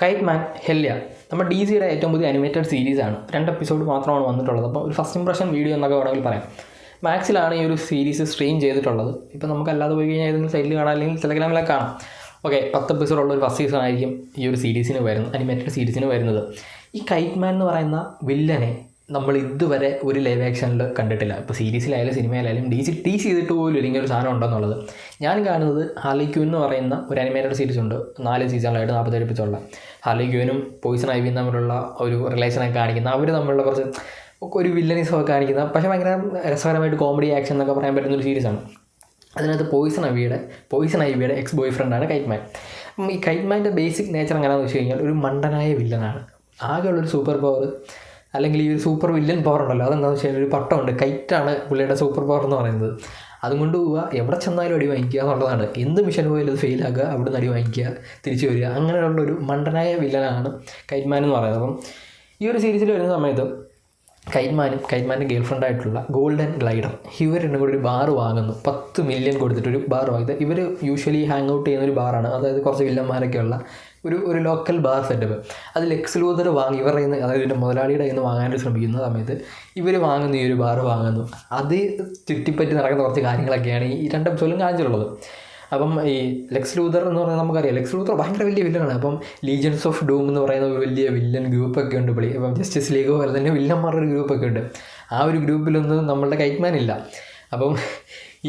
KITE മാൻ ഹെല്യ നമ്മുടെ D സിയുടെ ഏറ്റവും പുതിയ അനിമേറ്റഡ് സീരീസാണ്. 2 എപ്പിസോഡ് മാത്രമാണ് വന്നിട്ടുള്ളത്. അപ്പോൾ ഒരു ഫസ്റ്റ് ഇംപ്രഷൻ വീഡിയോ എന്നൊക്കെ വേണമെങ്കിൽ പറയാം. മാക്സിലാണ് ഈ ഒരു സീരീസ് സ്ട്രീം ചെയ്തിട്ടുള്ളത്. ഇപ്പോൾ നമുക്ക് അല്ലാതെ പോയി കഴിഞ്ഞാൽ ഏതെങ്കിലും സൈറ്റിൽ കാണാം, അല്ലെങ്കിൽ ടെലഗ്രാമിലൊക്കെ കാണാം. ഓക്കെ, 10 എപ്പിസോഡുള്ള ഒരു ഫസ്റ്റ് സീസൺ ആയിരിക്കും ഈ ഒരു സീരീസിന് വരുന്നത്, അനിമേറ്റഡ് സീരീസിന് വരുന്നത്. ഈ കൈറ്റ് മാൻ എന്ന് പറയുന്ന വില്ലനെ നമ്മൾ ഇതുവരെ ഒരു ലൈവ് ആക്ഷനിൽ കണ്ടിട്ടില്ല. ഇപ്പോൾ സീരീസിലായാലും സിനിമയിലായാലും ടീസ് ചെയ്തിട്ട് പോലും ഇല്ലെങ്കിൽ ഒരു സാധനം ഉണ്ടെന്നുള്ളത്. ഞാൻ കാണുന്നത് ഹാർലി ക്വിൻ എന്ന് പറയുന്ന ഒരു അനിമേറ്റഡ് സീരീസ് ഉണ്ട്, 4 സീസണിലായിട്ട് 47 എപ്പിസോഡുള്ള. ഹാർലി ക്വിനും പോയിസൺ ഐവിയും തമ്മിലുള്ള ഒരു റിലേഷനൊക്കെ കാണിക്കുന്ന, അവർ തമ്മിലുള്ള കുറച്ച് ഒരു വില്ലനിസമൊക്കെ കാണിക്കുന്ന, പക്ഷേ ഭയങ്കര രസകരമായിട്ട് കോമഡി ആക്ഷൻ എന്നൊക്കെ പറയാൻ പറ്റുന്ന ഒരു സീരീസാണ്. അതിനകത്ത് പോയിസൺ ഐവിയുടെ എക്സ് ബോയ് ഫ്രണ്ടാണ് കൈറ്റ് മാൻ. ഈ കൈറ്റ് മാൻ്റെ ബേസിക് നേച്ചർ എങ്ങനെയാണെന്ന് വെച്ച് കഴിഞ്ഞാൽ ഒരു മണ്ടനായ വില്ലനാണ്. ആകെയുള്ളൊരു സൂപ്പർ പവർ, അല്ലെങ്കിൽ ഈ ഒരു സൂപ്പർ വില്ലൻ പവർ ഉണ്ടല്ലോ, അതെന്താണെന്ന് വെച്ച് കഴിഞ്ഞാൽ ഒരു പട്ടമുണ്ട്, കൈറ്റാണ് പുള്ളിയുടെ സൂപ്പർ പവർ എന്ന് പറയുന്നത്. അതുകൊണ്ട് പോവുക, എവിടെ ചെന്നാലും അടി വാങ്ങിക്കുക എന്നുള്ളതാണ്. എന്ത് മിഷൻ പോയാലും അത് ഫെയിലാക്കുക, അവിടെ നിന്ന് അടി വാങ്ങിക്കുക, തിരിച്ചു വരിക, അങ്ങനെയുള്ളൊരു മണ്ടനായ വില്ലനാണ് കൈറ്റ് മാൻ എന്ന് പറയുന്നത്. അപ്പം ഈ ഒരു സീരീസിൽ വരുന്ന സമയത്ത് കൈറ്റ് മാൻ്റെ ഗേൾ ഫ്രണ്ടായിട്ടുള്ള ഗോൾഡൻ ഗ്ലൈഡർ ഇവർ രണ്ടും കൂടി ഒരു ബാർ വാങ്ങുന്നു. 10 മില്യൺ കൊടുത്തിട്ടൊരു ബാർ വാങ്ങുന്നത്. ഇവർ യൂഷ്വലി ഹാങ് ഔട്ട് ചെയ്യുന്നൊരു ബാറാണ്, അതായത് കുറച്ച് വില്ലന്മാരൊക്കെയുള്ള ഒരു ലോക്കൽ ബാർ സെറ്റപ്പ്. അത് ലെക്സ് ലൂതർ വാങ്ങി ഇവരുടെ നിന്ന്, അതായത് ഇതിൻ്റെ മുതലാളിയുടെ കയ്യിൽ നിന്ന് വാങ്ങാനായിട്ട് ശ്രമിക്കുന്ന സമയത്ത് ഇവർ വാങ്ങുന്ന ഈ ഒരു ബാർ വാങ്ങുന്നു. അത് ചുറ്റിപ്പറ്റി നടക്കുന്ന കുറച്ച് കാര്യങ്ങളൊക്കെയാണ് ഈ 2 എപ്പിസോഡിലും കാണിച്ചിട്ടുള്ളത്. അപ്പം ഈ ലെക്സ് ലൂതർ എന്ന് പറയുന്നത് നമുക്കറിയാം, ലെക്സ് ലൂതർ ഭയങ്കര വലിയ വില്ലനാണ്. അപ്പം ലീജൻസ് ഓഫ് ഡൂം എന്ന് പറയുന്ന ഒരു വലിയ വില്ലൻ ഗ്രൂപ്പൊക്കെ ഉണ്ട് പുള്ളി. അപ്പം ജസ്റ്റിസ് ലീഗ് പോലെ തന്നെ വില്ലന്മാരുടെ ഒരു ഗ്രൂപ്പൊക്കെ ഉണ്ട്. ആ ഒരു ഗ്രൂപ്പിലൊന്നും നമ്മളുടെ കൈറ്റ് മാൻ ഇല്ല. അപ്പം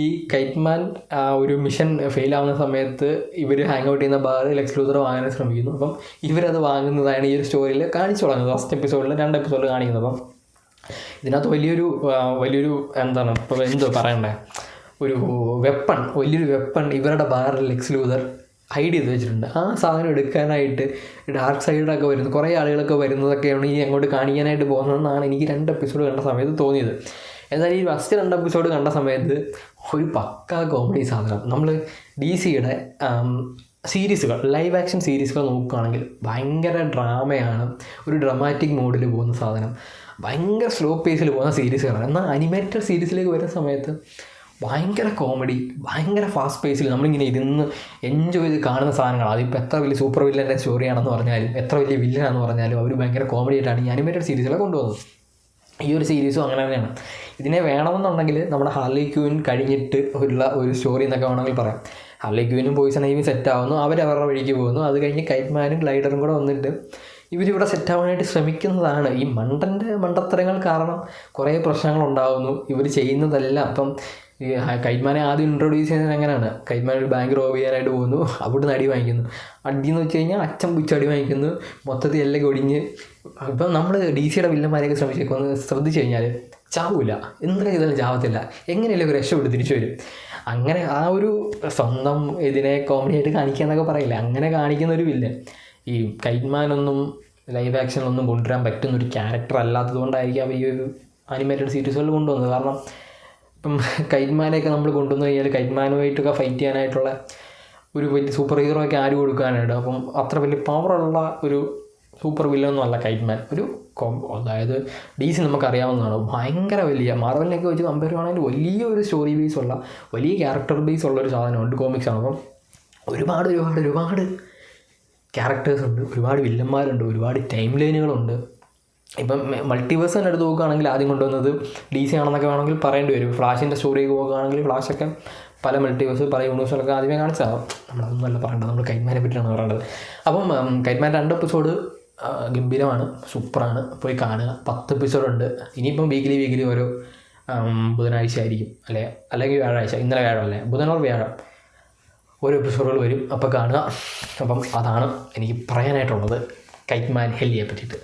ഈ കൈറ്റ് മാൻ ഒരു മിഷൻ ഫെയിലാവുന്ന സമയത്ത് ഇവർ ഹാങ് ഔട്ട് ചെയ്യുന്ന ബാർ ലെക്സ് ലൂതർ വാങ്ങാൻ ശ്രമിക്കുന്നു. അപ്പം ഇവരത് വാങ്ങുന്നതാണ് ഈ ഒരു സ്റ്റോറിയിൽ കാണിച്ചു തുടങ്ങുന്നത്. ഫസ്റ്റ് എപ്പിസോഡിൽ 2 എപ്പിസോഡിൽ കാണിക്കുന്നത്. അപ്പം ഇതിനകത്ത് വലിയൊരു എന്താണ് ഇപ്പോൾ എന്തോ പറയണ്ടേ, വലിയൊരു വെപ്പൺ ഇവരുടെ ബാറിൽ ലെക്സ് ലൂതർ ഹൈഡ് ചെയ്ത് വെച്ചിട്ടുണ്ട്. ആ സാധനം എടുക്കാനായിട്ട് ഡാർക്ക് സൈഡൊക്കെ വരുന്നു, കുറേ ആളുകളൊക്കെ വരുന്നതൊക്കെയാണ് ഈ അങ്ങോട്ട് കാണിക്കാനായിട്ട് പോകുന്നതെന്നാണ് എനിക്ക് 2 എപ്പിസോഡ് കണ്ട സമയത്ത് തോന്നിയത്. എന്നാൽ ഈ ഫസ്റ്റ് 2 എപ്പിസോഡ് കണ്ട സമയത്ത് ഒരു പക്കാ കോമഡി സാധനം. നമ്മൾ ഡി സിയുടെ സീരീസുകൾ, ലൈവ് ആക്ഷൻ സീരീസുകൾ നോക്കുകയാണെങ്കിൽ ഭയങ്കര ഡ്രാമയാണ്, ഒരു ഡ്രമാറ്റിക് മോഡിൽ പോകുന്ന സാധനം, ഭയങ്കര സ്ലോ പേസിൽ പോകുന്ന സീരീസുകളാണ്. എന്നാൽ അനിമേറ്റഡ് സീരീസിലേക്ക് വരുന്ന സമയത്ത് ഭയങ്കര കോമഡി, ഭയങ്കര ഫാസ്റ്റ് പേസിൽ നമ്മളിങ്ങനെ ഇരുന്ന് എൻജോയ് ചെയ്ത് കാണുന്ന സാധനങ്ങളാണ്. അതിപ്പോൾ എത്ര വലിയ സൂപ്പർ വില്ലൻ്റെ സ്റ്റോറിയാണെന്ന് പറഞ്ഞാലും, എത്ര വലിയ വില്ലനാണെന്ന് പറഞ്ഞാലും, അവർ ഭയങ്കര കോമഡി ആയിട്ടാണ് ഈ അനിമേറ്റഡ് സീരീസുകളെ കൊണ്ടുപോകുന്നത്. ഈ ഒരു സീരീസും അങ്ങനെ തന്നെയാണ്. ഇതിനെ വേണമെന്നുണ്ടെങ്കിൽ നമ്മുടെ ഹാർലി ക്വിൻ കഴിഞ്ഞിട്ട് ഉള്ള ഒരു സ്റ്റോറി എന്നൊക്കെ വേണമെങ്കിൽ പറയാം. ഹാർലി ക്വിനും പോയിസൺ ഐവിയും സെറ്റാവുന്നു, അവരവരുടെ വഴിക്ക് പോകുന്നു. അത് കഴിഞ്ഞ് കൈറ്റ് മാനും ഗ്ലൈഡറും കൂടെ വന്നിട്ട് ഇവരിവിടെ സെറ്റാവാനായിട്ട് ശ്രമിക്കുന്നതാണ്. ഈ മണ്ടത്തരങ്ങൾ കാരണം കുറേ പ്രശ്നങ്ങളുണ്ടാകുന്നു ഇവർ ചെയ്യുന്നതെല്ലാം. അപ്പം ഈ കൈറ്റ് മാനെ ആദ്യം ഇൻട്രൊഡ്യൂസ് ചെയ്യുന്നത് എങ്ങനെയാണ്, കൈറ്റ് മാൻ ഒരു ബാങ്ക് റോബ് ചെയ്യാനായിട്ട് പോകുന്നു, അവിടുന്ന് അടി വാങ്ങിക്കുന്നു. അടിയെന്ന് വെച്ച് കഴിഞ്ഞാൽ അച്ഛൻ പുച്ച് അടി വാങ്ങിക്കുന്നു, മൊത്തത്തിൽ എല്ലാം ഒടിഞ്ഞ്. ഇപ്പം നമ്മൾ ഡി സിയുടെ വില്ലന്മാരെയൊക്കെ ശ്രമിച്ചേക്കൊന്ന് ശ്രദ്ധിച്ചു കഴിഞ്ഞാൽ ചാവില്ല, എന്തൊക്കെ ചെയ്താലും ചാവത്തില്ല, എങ്ങനെയല്ലേ ഒരു രക്ഷപ്പെട്ട് തിരിച്ചു വരും. അങ്ങനെ ആ ഒരു സ്വന്തം ഇതിനെ കോമഡിയായിട്ട് കാണിക്കുക എന്നൊക്കെ പറയില്ല, അങ്ങനെ കാണിക്കുന്ന ഒരു വില്ലൻ. ഈ കൈറ്റ് മാനൊന്നും ലൈവ് ആക്ഷനൊന്നും കൊണ്ടുവരാൻ പറ്റുന്നൊരു ക്യാരക്ടർ അല്ലാത്തത് കൊണ്ടായിരിക്കും ഈ ഒരു അനിമേറ്റഡ് സീരീസുകളിൽ കൊണ്ടുവന്നത്. കാരണം ഇപ്പം കൈറ്റ് മാനെയൊക്കെ നമ്മൾ കൊണ്ടുവന്ന് കഴിഞ്ഞാൽ കൈറ്റ് മാനുമായിട്ടൊക്കെ ഫൈറ്റ് ചെയ്യാനായിട്ടുള്ള ഒരു വലിയ സൂപ്പർ ഹീറോ ഒക്കെ ആര് കൊടുക്കാനായിട്ട്. അപ്പം അത്ര വലിയ പവറുള്ള ഒരു സൂപ്പർ വില്ലനൊന്നും അല്ല കൈറ്റ് മാൻ. അതായത് ഡി സി നമുക്കറിയാവുന്നതാണ്, ഭയങ്കര വലിയ മാർവലിനൊക്കെ വെച്ച് കമ്പയർ ചെയ്യുകയാണെങ്കിൽ വലിയ ഒരു സ്റ്റോറി ബേസുള്ള, വലിയ ക്യാരക്ടർ ബേസ് ഉള്ളൊരു സാധനമുണ്ട്, കോമിക്സാണ്. അപ്പം ഒരുപാട് ക്യാരക്ടേഴ്സ് ഉണ്ട്, ഒരുപാട് വില്ലന്മാരുണ്ട്, ഒരുപാട് ടൈം ലൈനുകളുണ്ട്. ഇപ്പം മൾട്ടിവേഴ്സ് തന്നെ എടുത്ത് നോക്കുകയാണെങ്കിൽ ആദ്യം കൊണ്ടുവന്നത് ഡി സി ആണെന്നൊക്കെ വേണമെങ്കിൽ പറയേണ്ടി വരും. ഫ്ലാഷിൻ്റെ സ്റ്റോറിയൊക്കെ നോക്കുകയാണെങ്കിൽ ഫ്ലാഷൊക്കെ പല മൾട്ടിവേഴ്സ്, പല യൂണിവേഴ്സുകളൊക്കെ ആദ്യമേ കാണിച്ചതാണ്. നമ്മളതൊന്നുമല്ല പറയേണ്ടത്, നമ്മൾ കൈറ്റ് മാനെ പറ്റിയാണ് പറയേണ്ടത്. അപ്പം കൈറ്റ് മാൻ 2 എപ്പിസോഡ് ഗംഭീരമാണ്, സൂപ്പറാണ്, പോയി കാണുക. 10 എപ്പിസോഡുണ്ട്. ഇനിയിപ്പം വീക്കിലി ഓരോ ബുധനാഴ്ച ആയിരിക്കും, അല്ലെങ്കിൽ വ്യാഴാഴ്ച, ഇന്നലെ വ്യാഴമല്ലേ, ബുധനോർ വ്യാഴം ഓരോ എപ്പിസോഡുകൾ വരും, അപ്പോൾ കാണുക. അപ്പം അതാണ് എനിക്ക് പറയാനായിട്ടുള്ളത് കൈറ്റ് മാൻ ഹെല്ലിയെ പറ്റിയിട്ട്.